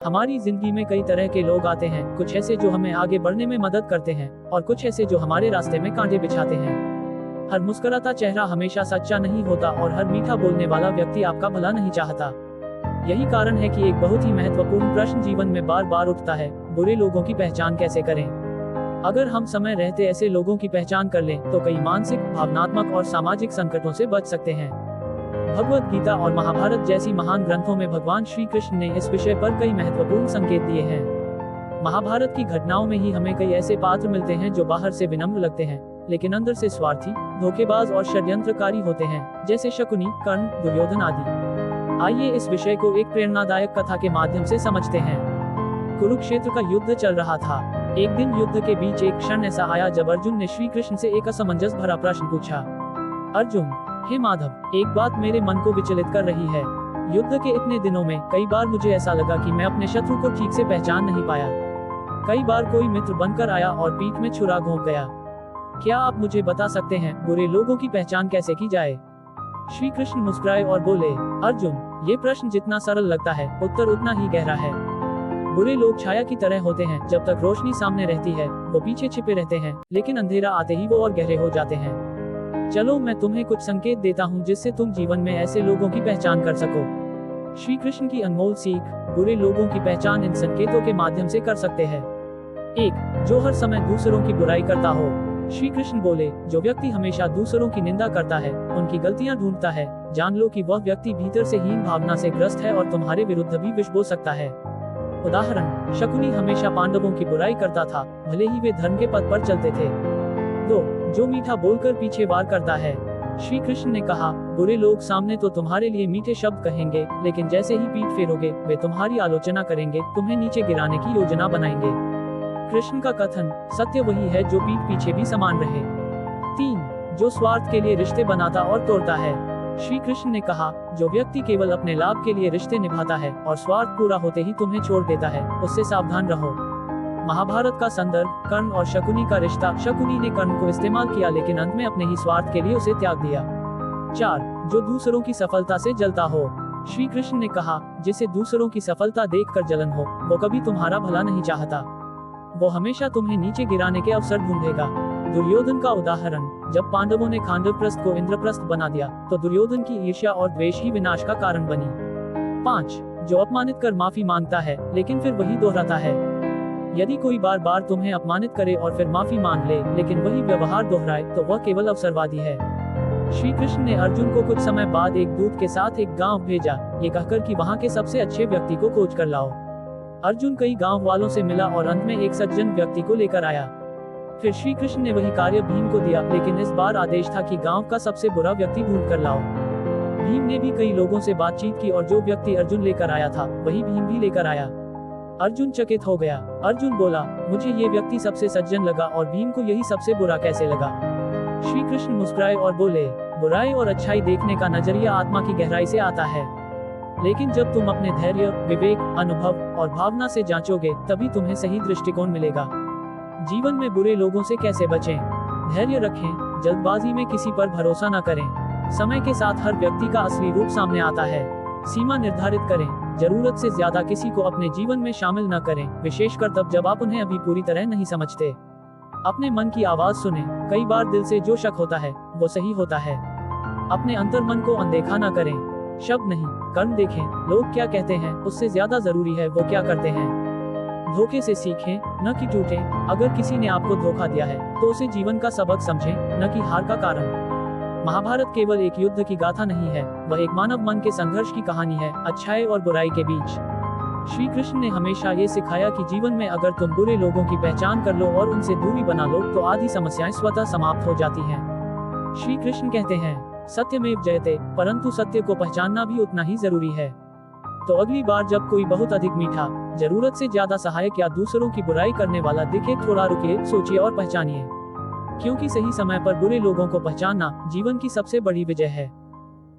हमारी जिंदगी में कई तरह के लोग आते हैं, कुछ ऐसे जो हमें आगे बढ़ने में मदद करते हैं और कुछ ऐसे जो हमारे रास्ते में कांटे बिछाते हैं। हर मुस्कुराता चेहरा हमेशा सच्चा नहीं होता और हर मीठा बोलने वाला व्यक्ति आपका भला नहीं चाहता। यही कारण है कि एक बहुत ही महत्वपूर्ण प्रश्न जीवन में बार बार उठता है, बुरे लोगों की पहचान कैसे करें। अगर हम समय रहते ऐसे लोगों की पहचान कर लें तो कई मानसिक, भावनात्मक और सामाजिक संकटों से बच सकते हैं। भगवत गीता और महाभारत जैसी महान ग्रंथों में भगवान श्री कृष्ण ने इस विषय पर कई महत्वपूर्ण संकेत दिए हैं। महाभारत की घटनाओं में ही हमें कई ऐसे पात्र मिलते हैं जो बाहर से विनम्र लगते हैं लेकिन अंदर से स्वार्थी, धोखेबाज और षड्यंत्रकारी होते हैं, जैसे शकुनी, कर्ण, दुर्योधन आदि। आइए इस विषय को एक प्रेरणादायक कथा के माध्यम से समझते हैं। कुरुक्षेत्र का युद्ध चल रहा था। एक दिन युद्ध के बीच एक क्षण ऐसा आया जब अर्जुन ने श्री कृष्ण से एक असमंजस भरा प्रश्न पूछा। अर्जुन, हे माधव, एक बात मेरे मन को विचलित कर रही है। युद्ध के इतने दिनों में कई बार मुझे ऐसा लगा कि मैं अपने शत्रु को ठीक से पहचान नहीं पाया। कई बार कोई मित्र बनकर आया और पीठ में छुरा घोंप गया। क्या आप मुझे बता सकते हैं बुरे लोगों की पहचान कैसे की जाए? श्री कृष्ण मुस्कुराए और बोले, अर्जुन, ये प्रश्न जितना सरल लगता है उत्तर उतना ही गहरा है। बुरे लोग छाया की तरह होते हैं, जब तक रोशनी सामने रहती है वो पीछे छिपे रहते हैं, लेकिन अंधेरा आते ही वो और गहरे हो जाते हैं। चलो मैं तुम्हें कुछ संकेत देता हूँ जिससे तुम जीवन में ऐसे लोगों की पहचान कर सको। श्री कृष्ण की अनमोल सीख, बुरे लोगों की पहचान इन संकेतों के माध्यम से कर सकते हैं। 1. जो हर समय दूसरों की बुराई करता हो। श्री कृष्ण बोले, जो व्यक्ति हमेशा दूसरों की निंदा करता है, उनकी गलतियां ढूंढता है, जान लो कि वह व्यक्ति भीतर से हीन भावना से ग्रस्त है और तुम्हारे विरुद्ध भी विष बो सकता है। उदाहरण, शकुनी हमेशा पांडवों की बुराई करता था, भले ही वे धर्म के पथ पर चलते थे। 2. जो मीठा बोलकर पीछे वार करता है। श्री कृष्ण ने कहा, बुरे लोग सामने तो तुम्हारे लिए मीठे शब्द कहेंगे, लेकिन जैसे ही पीठ फेरोगे वे तुम्हारी आलोचना करेंगे, तुम्हें नीचे गिराने की योजना बनाएंगे। कृष्ण का कथन, सत्य वही है जो पीठ पीछे भी समान रहे। 3. जो स्वार्थ के लिए रिश्ते बनाता और तोड़ता है। श्री कृष्ण ने कहा, जो व्यक्ति केवल अपने लाभ के लिए रिश्ते निभाता है और स्वार्थ पूरा होते ही तुम्हें छोड़ देता है, उससे सावधान रहो। महाभारत का संदर्भ, कर्ण और शकुनी का रिश्ता। शकुनी ने कर्ण को इस्तेमाल किया लेकिन अंत में अपने ही स्वार्थ के लिए उसे त्याग दिया। 4. जो दूसरों की सफलता से जलता हो। श्री कृष्ण ने कहा, जिसे दूसरों की सफलता देखकर जलन हो, वो कभी तुम्हारा भला नहीं चाहता। वो हमेशा तुम्हें नीचे गिराने के अवसर ढूंढेगा। दुर्योधन का उदाहरण, जब पांडवों ने खांडवप्रस्थ को इंद्रप्रस्थ बना दिया तो दुर्योधन की ईर्ष्या और द्वेष ही विनाश का कारण बनी। 5. जो अपमानित कर माफी मांगता है लेकिन फिर वही दोहराता है। यदि कोई बार बार तुम्हें अपमानित करे और फिर माफी मांग ले लेकिन वही व्यवहार दोहराए तो वह केवल अवसरवादी है। श्री कृष्ण ने अर्जुन को कुछ समय बाद एक दूत के साथ एक गांव भेजा, ये कहकर कि वहां के सबसे अच्छे व्यक्ति को खोज कर लाओ। अर्जुन कई गांव वालों से मिला और अंत में एक सज्जन व्यक्ति को लेकर आया। फिर श्री कृष्ण ने वही कार्य भीम को दिया, लेकिन इस बार आदेश था कि गांव का सबसे बुरा व्यक्ति ढूंढ कर लाओ। भीम ने भी कई लोगों से बातचीत की और जो व्यक्ति अर्जुन लेकर आया था वही भीम भी लेकर आया। अर्जुन चकित हो गया। अर्जुन बोला, मुझे ये व्यक्ति सबसे सज्जन लगा और भीम को यही सबसे बुरा कैसे लगा? श्री कृष्ण मुस्कुराए और बोले, बुराई और अच्छाई देखने का नजरिया आत्मा की गहराई से आता है, लेकिन जब तुम अपने धैर्य, विवेक, अनुभव और भावना से जांचोगे तभी तुम्हें सही दृष्टिकोण मिलेगा। जीवन में बुरे लोगों से कैसे बचें? धैर्य रखें, जल्दबाजी में किसी पर भरोसा न करें। समय के साथ हर व्यक्ति का असली रूप सामने आता है। सीमा निर्धारित करें, जरूरत से ज्यादा किसी को अपने जीवन में शामिल न करें, विशेषकर तब जब आप उन्हें अभी पूरी तरह नहीं समझते। अपने मन की आवाज सुनें, कई बार दिल से जो शक होता है वो सही होता है। अपने अंतर मन को अनदेखा न करें, शब्द नहीं कर्म देखें, लोग क्या कहते हैं उससे ज्यादा जरूरी है वो क्या करते हैं। धोखे से सीखें, न कि टूटें। अगर किसी ने आपको धोखा दिया है तो उसे जीवन का सबक समझें, न कि हार का कारण। महाभारत केवल एक युद्ध की गाथा नहीं है, वह एक मानव मन के संघर्ष की कहानी है, अच्छाई और बुराई के बीच। श्री कृष्ण ने हमेशा ये सिखाया कि जीवन में अगर तुम बुरे लोगों की पहचान कर लो और उनसे दूरी बना लो तो आधी समस्याएं स्वतः समाप्त हो जाती हैं। श्री कृष्ण कहते हैं, सत्यमेव जयते, परंतु सत्य को पहचानना भी उतना ही जरूरी है। तो अगली बार जब कोई बहुत अधिक मीठा, जरूरत से ज्यादा सहायक या दूसरों की बुराई करने वाला दिखे, थोड़ा रुकिए, सोचिए और पहचानिए, क्योंकि सही समय पर बुरे लोगों को पहचानना जीवन की सबसे बड़ी विजय है।